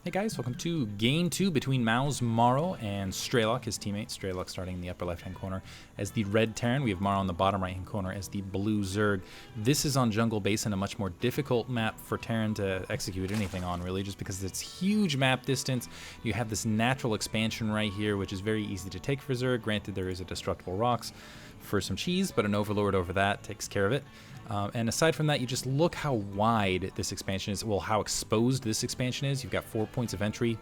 Hey guys, welcome to Game 2 between Mao's Morrow and Strelok, his teammate. Strelok starting in the upper left-hand corner as the red Terran. We have Morrow in the bottom right-hand corner as the blue Zerg. This is on Jungle Basin, a much more difficult map for Terran to execute anything on, really, just because it's huge map distance. You have this natural expansion right here, which is very easy to take for Zerg. Granted, there is a destructible rocks for some cheese, but an Overlord over that takes care of it. And aside from that, you just look how wide this expansion is, well, how exposed this expansion is. You've got 4 points of entry,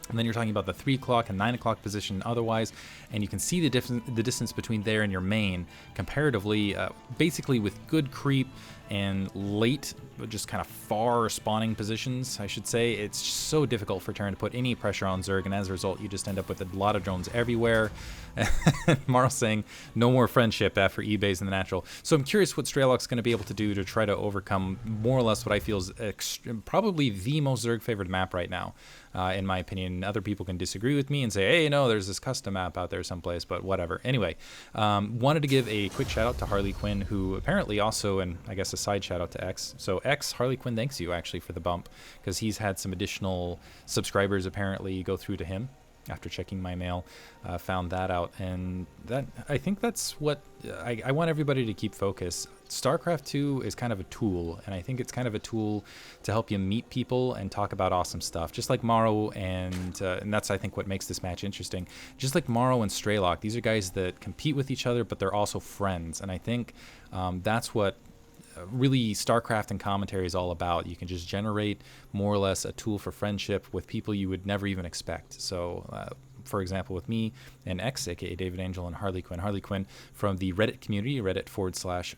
and then you're talking about the 3 o'clock and 9 o'clock position otherwise, and you can see the distance between there and your main comparatively, basically with good creep and late, just kind of far spawning positions, I should say. It's so difficult for Terran to put any pressure on Zerg, and as a result, you just end up with a lot of drones everywhere. Morrow saying, no more friendship after eBay's in the natural. So I'm curious what Strelok's going to be able to do to try to overcome more or less what I feel is probably the most Zerg favored map right now, in my opinion. Other people can disagree with me and say, hey, no, there's this custom map out there someplace, but whatever. Anyway, wanted to give a quick shout out to Harley Quinn, who apparently also, and I guess a side shout out to X. So X, Harley Quinn thanks you actually for the bump, because he's had some additional subscribers apparently go through to him after checking my mail. Found that out, and that I think that's what I want everybody to keep focus. Starcraft 2 is kind of a tool, and I think it's kind of a tool to help you meet people and talk about awesome stuff, just like Morrow, and that's, I think, what makes this match interesting. Just like Morrow and Strelok, these are guys that compete with each other, but they're also friends, and I think that's what really StarCraft and commentary is all about. You can just generate more or less a tool for friendship with people you would never even expect. So for example, with me and X, aka David Angel, and Harley Quinn from the Reddit community, Reddit /r/Starcraft.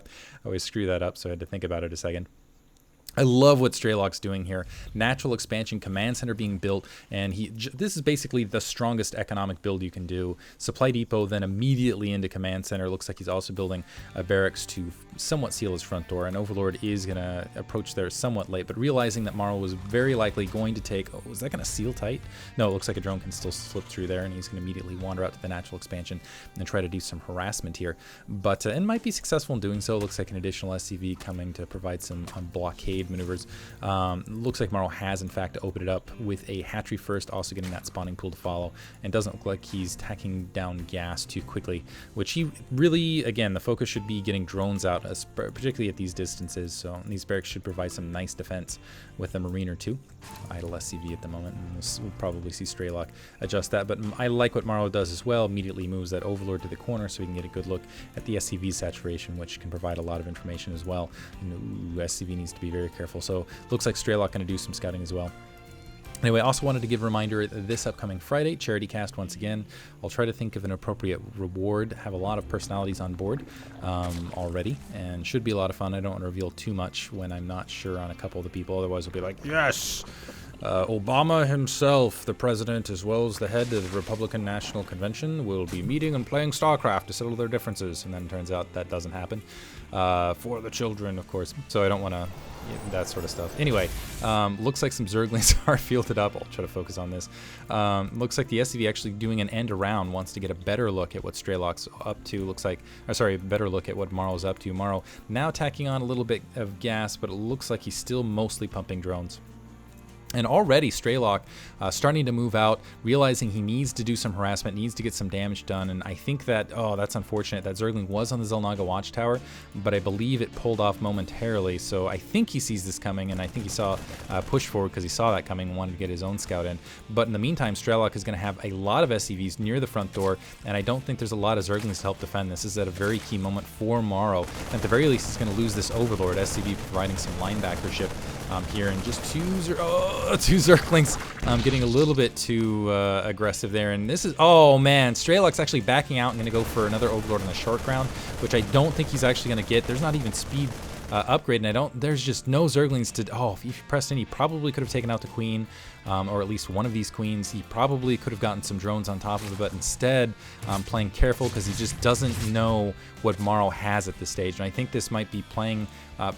I always screw that up, so I had to think about it a second. I love what Strelok's doing here. Natural expansion, command center being built, and this is basically the strongest economic build you can do. Supply depot, then immediately into command center. Looks like he's also building a barracks to somewhat seal his front door, and Overlord is going to approach there somewhat late, but realizing that Morrow was very likely going to take... Oh, is that going to seal tight? No, it looks like a drone can still slip through there, and he's going to immediately wander out to the natural expansion and try to do some harassment here. But and might be successful in doing so. Looks like an additional SCV coming to provide some blockade maneuvers. Looks like Morrow has in fact opened it up with a hatchery first, also getting that spawning pool to follow, and doesn't look like he's tacking down gas too quickly, which he really, again, the focus should be getting drones out, particularly at these distances. So these barracks should provide some nice defense with a Marine or two. Idle SCV at the moment, and we'll probably see Strelok adjust that, but I like what Morrow does as well. Immediately moves that Overlord to the corner so we can get a good look at the SCV saturation, which can provide a lot of information as well. And, SCV needs to be very careful. So looks like Strelok going to do some scouting as well. Anyway, I also wanted to give a reminder this upcoming Friday, Charity Cast once again. I'll try to think of an appropriate reward. Have a lot of personalities on board already, and should be a lot of fun. I don't want to reveal too much when I'm not sure on a couple of the people. Otherwise, it'll be like, yes, Obama himself, the president, as well as the head of the Republican National Convention, will be meeting and playing StarCraft to settle their differences. And then it turns out that doesn't happen. For the children, of course. So I don't want to... that sort of stuff. Anyway, looks like some Zerglings are fielded up. I'll try to focus on this. Looks like the SCV actually doing an end around, wants to get a better look at what Strelok's up to. Looks like, a better look at what Morrow's up to. Morrow now tacking on a little bit of gas, but it looks like he's still mostly pumping drones. And already Strelok starting to move out, realizing he needs to do some harassment, needs to get some damage done. And I think that, oh, that's unfortunate. That Zergling was on the Zelnaga watchtower, but I believe it pulled off momentarily. So I think he sees this coming, and I think he saw push forward because he saw that coming and wanted to get his own scout in. But in the meantime, Strelok is going to have a lot of SCVs near the front door, and I don't think there's a lot of Zerglings to help defend this. This is at a very key moment for Morrow. At the very least, he's going to lose this Overlord. SCV providing some linebackership here, and just two Zerglings getting a little bit too aggressive there. And this is, oh man, Strelok's actually backing out and going to go for another Overlord on the short ground, which I don't think he's actually going to get. There's not even speed upgrade, and there's just no Zerglings to, oh, if he pressed in, he probably could have taken out the Queen, or at least one of these Queens. He probably could have gotten some drones on top of it, but instead playing careful because he just doesn't know what Morrow has at this stage. And I think this might be playing,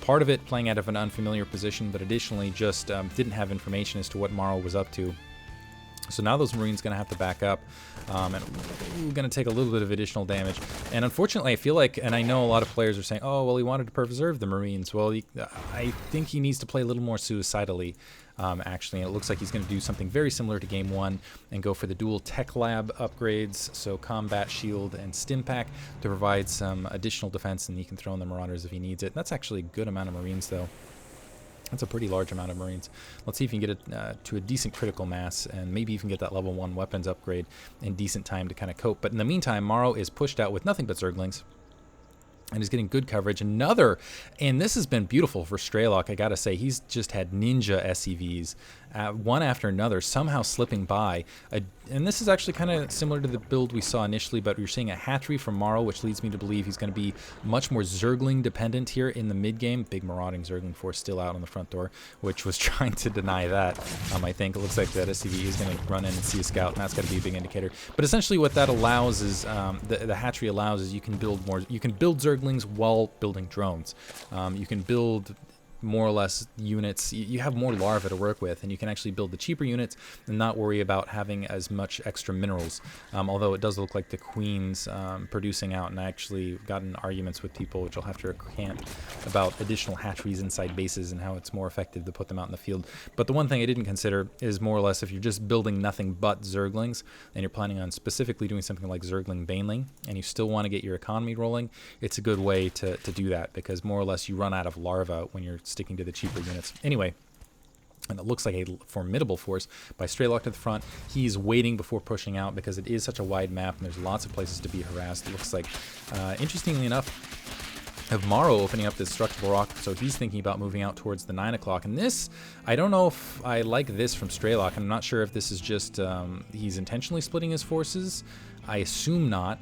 part of it playing out of an unfamiliar position, but additionally just didn't have information as to what Morrow was up to. So now those Marines going to have to back up, and going to take a little bit of additional damage. And unfortunately, I feel like, and I know a lot of players are saying, oh, well, he wanted to preserve the Marines. Well, I think he needs to play a little more suicidally, actually. And it looks like he's going to do something very similar to Game 1 and go for the dual Tech Lab upgrades, so Combat Shield and Stim Pack, to provide some additional defense, and he can throw in the Marauders if he needs it. That's actually a good amount of Marines, though. That's a pretty large amount of Marines. Let's see if you can get it to a decent critical mass, and maybe even get that level 1 weapons upgrade in decent time to kind of cope. But in the meantime, Morrow is pushed out with nothing but Zerglings, and he's getting good coverage. Another, and this has been beautiful for Strelok, I gotta say. He's just had ninja SCVs, one after another, somehow slipping by. And this is actually kind of similar to the build we saw initially, but we're seeing a hatchery from Morrow, which leads me to believe he's going to be much more Zergling dependent here in the mid-game. Big marauding Zergling force still out on the front door, which was trying to deny that, I think. It looks like that SCV is going to run in and see a scout, and that's got to be a big indicator. But essentially what that allows is, the hatchery allows is you can build more, you can build Zerglings while building drones. You can build more or less units. You have more larvae to work with, and you can actually build the cheaper units and not worry about having as much extra minerals. Although it does look like the queen's producing out, and I actually gotten arguments with people, which I'll have to recant, about additional hatcheries inside bases and how it's more effective to put them out in the field. But the one thing I didn't consider is more or less if you're just building nothing but Zerglings and you're planning on specifically doing something like Zergling Baneling and you still want to get your economy rolling, it's a good way to do that, because more or less you run out of larvae when you're sticking to the cheaper units. Anyway, and it looks like a formidable force by Strelok to the front. He's waiting before pushing out because it is such a wide map and there's lots of places to be harassed. It looks like, interestingly enough, of Morrow opening up this destructible rock, so he's thinking about moving out towards the 9 o'clock. And this, I don't know if I like this from Strelok. I'm not sure if this is just he's intentionally splitting his forces. I assume not,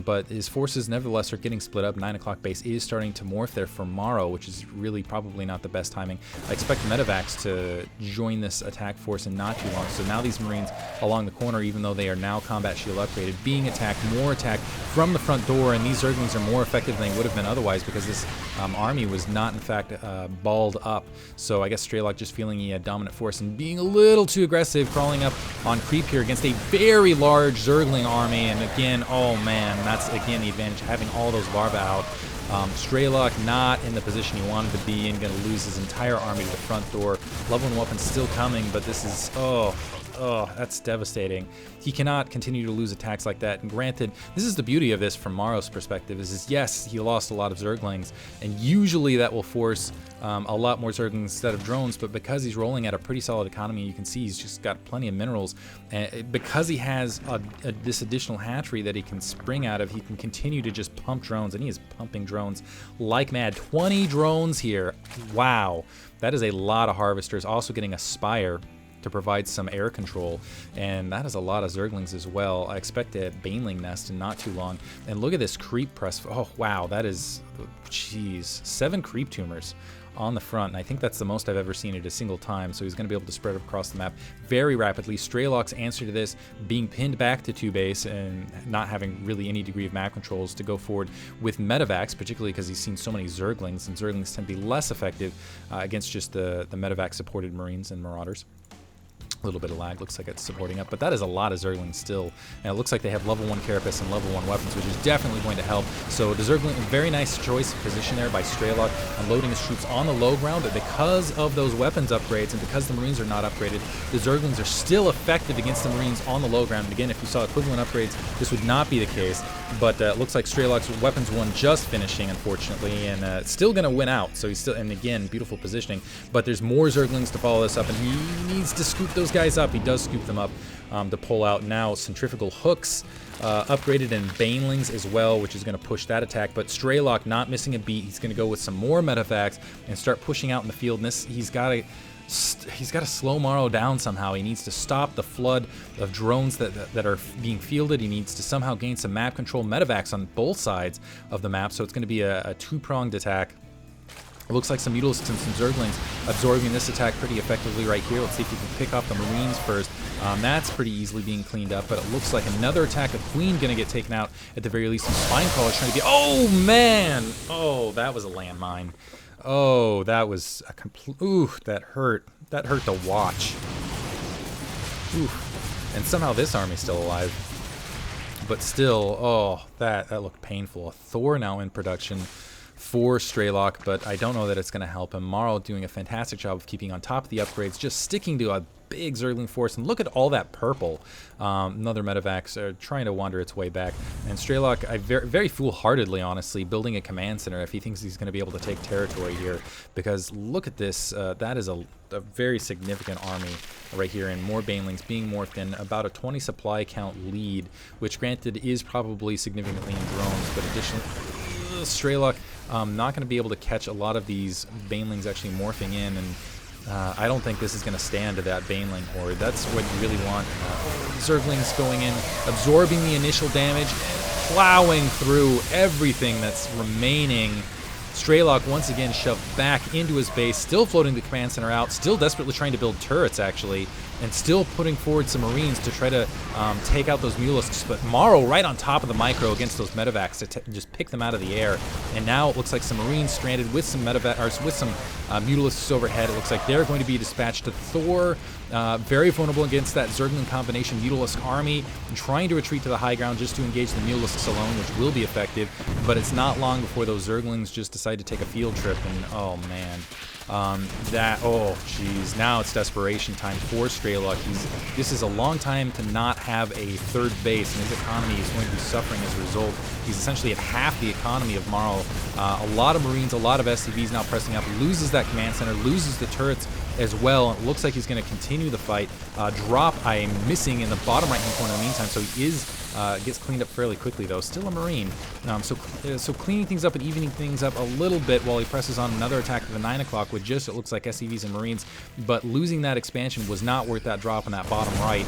but his forces nevertheless are getting split up. 9 o'clock base is starting to morph there for Morrow, which is really probably not the best timing. I expect Medivacs to join this attack force in not too long. So now these Marines along the corner, even though they are now Combat Shield upgraded, being attacked, more attack from the front door, and these Zerglings are more effective than they would have been otherwise because this army was not in fact balled up. So I guess Strelok just feeling he had dominant force and being a little too aggressive, crawling up on creep here against a very large Zergling army. And again, oh man, that's again the advantage of having all those larvae out. Strelok not in the position he wanted to be in, going to lose his entire army to the front door. Level 1 weapons still coming, but this is, oh, that's devastating. He cannot continue to lose attacks like that. And granted, this is the beauty of this from Morrow's perspective, is yes, he lost a lot of Zerglings, and usually that will force a lot more Zerglings instead of drones, but because he's rolling at a pretty solid economy, you can see he's just got plenty of minerals, and because he has this additional hatchery that he can spring out of, he can continue to just pump drones, and he is pumping drones like mad. 20 drones here. Wow. That is a lot of harvesters. Also getting a Spire to provide some air control, and that is a lot of Zerglings as well. I expect a Baneling nest in not too long. And look at this creep press. Oh wow, that is, jeez, 7 creep tumors on the front, and I think that's the most I've ever seen at a single time. So he's going to be able to spread it across the map very rapidly. Strelok's answer to this, being pinned back to 2 base and not having really any degree of map controls, to go forward with Medivacs, particularly because he's seen so many Zerglings, and Zerglings tend to be less effective against just the Medivac supported Marines and Marauders. A little bit of lag, looks like it's supporting up, but that is a lot of Zerglings still, and it looks like they have level 1 carapace and level 1 weapons, which is definitely going to help. So the Zergling, very nice choice of position there by Strelok, unloading his troops on the low ground, but because of those weapons upgrades and because the Marines are not upgraded, the Zerglings are still effective against the Marines on the low ground. And again, if you saw equivalent upgrades, this would not be the case, but it looks like Strelok's weapons 1 just finishing, unfortunately, and still going to win out. So he's still, and again, beautiful positioning, but there's more Zerglings to follow this up, and he needs to scoop those guys up. He does scoop them up to pull out now centrifugal hooks, upgraded in Banelings as well, which is going to push that attack. But Strelok not missing a beat. He's going to go with some more Medivacs and start pushing out in the field. And this, he's got to slow Morrow down somehow. He needs to stop the flood of drones that are being fielded. He needs to somehow gain some map control. Medivacs on both sides of the map, so it's going to be a 2-pronged attack. It looks like some Mutalisks and some Zerglings absorbing this attack pretty effectively right here. Let's see if he can pick off the Marines first. That's pretty easily being cleaned up, but it looks like another attack of Queen going to get taken out at the very least. Some Spine Crawlers trying to be... Oh, man! Oh, that was a landmine. Oh, that was a complete... Ooh, that hurt. That hurt to watch. Ooh. And somehow this army's still alive. But still, oh, that looked painful. A Thor now in production for Strelok, but I don't know that it's going to help him. Morrow doing a fantastic job of keeping on top of the upgrades, just sticking to a big Zergling force. And look at all that purple. Another Medivacs trying to wander its way back. And Strelok, very, very foolhardily, honestly, building a command center if he thinks he's going to be able to take territory here. Because look at this. That is a very significant army right here, and more Banelings being morphed in, about a 20 supply count lead, which granted is probably significantly in drones, but additionally, Strelok not going to be able to catch a lot of these Banelings actually morphing in, and I don't think this is going to stand to that Baneling horde. That's what you really want. Zerglings going in, absorbing the initial damage, plowing through everything that's remaining. Strelok once again shoved back into his base, still floating the command center out, still desperately trying to build turrets actually, and still putting forward some Marines to try to take out those Mulisks. But Morrow right on top of the micro against those Medivacs to just pick them out of the air. And now it looks like some Marines stranded with some with some Mulisks overhead. It looks like they're going to be dispatched to Thor. Very vulnerable against that Zergling combination Mutalisk army, trying to retreat to the high ground just to engage the Mulisks alone, which will be effective. But it's not long before those Zerglings just decide to take a field trip, and oh man. Oh geez, now it's desperation time for Strelok. This is a long time to not have a third base, and his economy is going to be suffering as a result. He's essentially at half the economy of Morrow. A lot of Marines, a lot of SCVs now pressing up, loses that command center, loses the turrets as well. It looks like he's going to continue the fight. Drop I am missing in the bottom right hand corner in the meantime, so he is gets cleaned up fairly quickly though. Still a Marine. So cleaning things up and evening things up a little bit while he presses on another attack at the 9 o'clock with just, it looks like, SCVs and Marines. But losing that expansion was not worth that drop in that bottom right.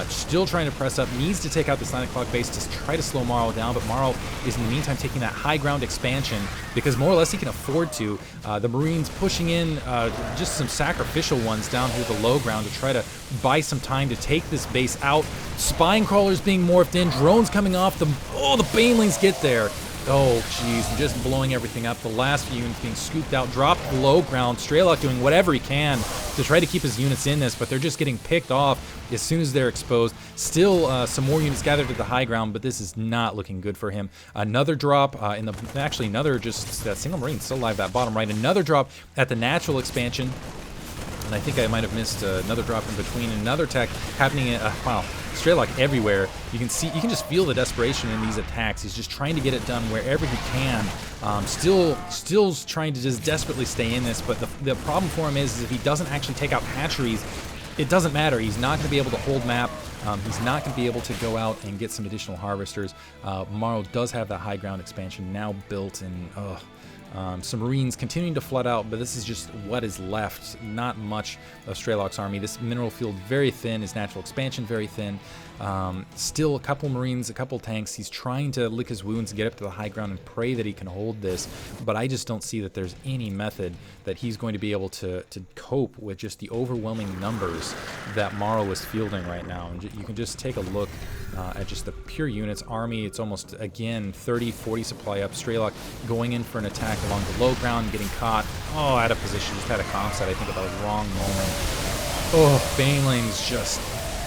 Still trying to press up, needs to take out this 9 o'clock base to try to slow Morrow down, but Morrow is in the meantime taking that high ground expansion because more or less he can afford to. The Marines pushing in just some sacrificial ones down here the low ground to try to buy some time to take this base out. Spine crawlers being morphed in, drones coming off them. Oh, the Banelings get there. Oh, jeez, just blowing everything up. The last few units being scooped out, dropped low ground. Strelok doing whatever he can to try to keep his units in this, but they're just getting picked off as soon as they're exposed. Still, some more units gathered at the high ground, but this is not looking good for him. Another drop actually another, just that single Marine still alive, that bottom right. Another drop at the natural expansion. And I think I might have missed another drop in between. Another attack happening at, wow, Strelok everywhere. You can just feel the desperation in these attacks. He's just trying to get it done wherever he can. Still trying to just desperately stay in this, but the problem for him is if he doesn't actually take out hatcheries, it doesn't matter. He's not going to be able to hold map. He's not going to be able to go out and get some additional harvesters. Morrow does have that high ground expansion now built, and some Marines continuing to flood out, but this is just what is left. Not much of Strelok's army. This mineral field very thin, his natural expansion very thin. Still a couple Marines, a couple tanks. He's trying to lick his wounds, get up to the high ground, and pray that he can hold this, but I just don't see that there's any method that he's going to be able to cope with just the overwhelming numbers that Morrow is fielding right now. And you can just take a look at just the pure units. Army, it's almost, again, 30, 40 supply up. Strelok going in for an attack along the low ground, getting caught. Oh, out of position. Just had a comp set, I think, at the wrong moment. Oh, Banelings just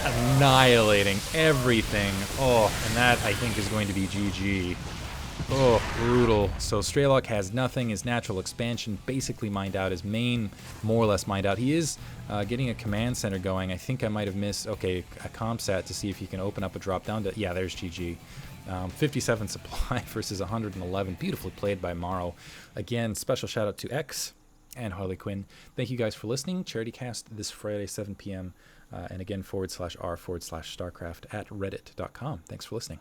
annihilating everything. Oh, and that, I think, is going to be GG. Oh, brutal. So Strelok has nothing. His natural expansion basically mined out. His main more or less mined out. He is getting a command center going. I think I might have missed, okay, a comsat to see if he can open up a drop down to, yeah, there's GG. 57 supply versus 111. Beautifully played by Morrow. Again, special shout out to X and Harley Quinn. Thank you guys for listening. Charity cast this Friday, 7 p.m. And again, /r/Starcraft at reddit.com. Thanks for listening.